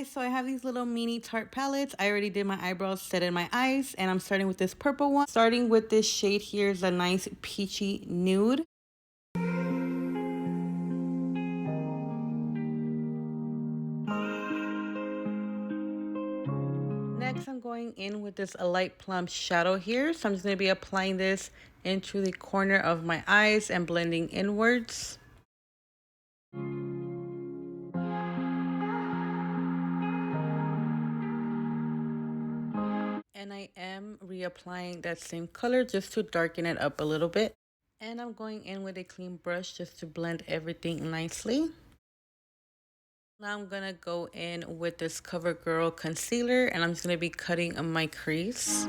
Guys, so I have these little mini Tarte palettes. I already did my eyebrows, set in my eyes, and I'm starting with this purple one. Starting with this shade here is a nice peachy nude. Next, I'm going in with this a light plum shadow here. So I'm just going to be applying this into the corner of my eyes and blending inwards. And I am reapplying that same color just to darken it up a little bit. And I'm going in with a clean brush just to blend everything nicely. Now I'm going to go in with this CoverGirl concealer and I'm just going to be cutting my crease.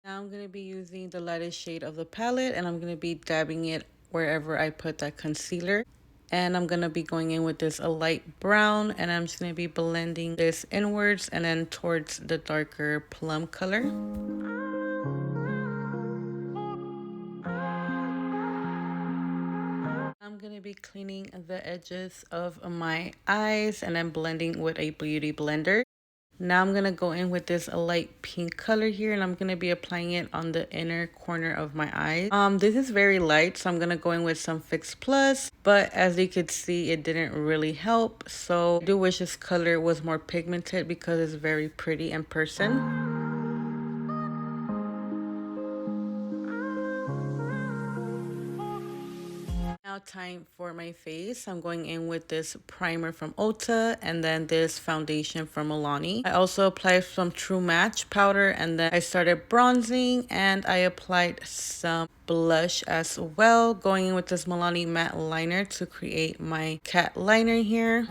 Now I'm going to be using the lightest shade of the palette and I'm going to be dabbing it wherever I put that concealer. And I'm going to be going in with this a light brown and I'm just going to be blending this inwards and then towards the darker plum color. I'm going to be cleaning the edges of my eyes and then blending with a beauty blender. Now I'm going to go in with this a light pink color here and I'm going to be applying it on the inner corner of my eyes. This is very light, so I'm going to go in with some Fix Plus, but as you could see, it didn't really help. So I do wish this color was more pigmented because it's very pretty in person. Now time for my face. I'm going in with this primer from Ulta and then this foundation from Milani. I also applied some True Match powder and then I started bronzing and I applied some blush as well. Going in with this Milani matte liner to create my cat liner here.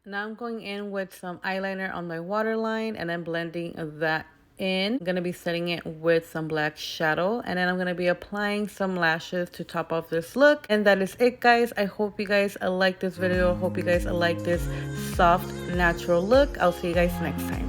Now I'm going in with some eyeliner on my waterline and then blending that in. I'm going to be setting it with some black shadow and then I'm going to be applying some lashes to top off this look. And that is it, guys. I hope you guys like this video. I hope you guys like this soft natural look. I'll see you guys next time.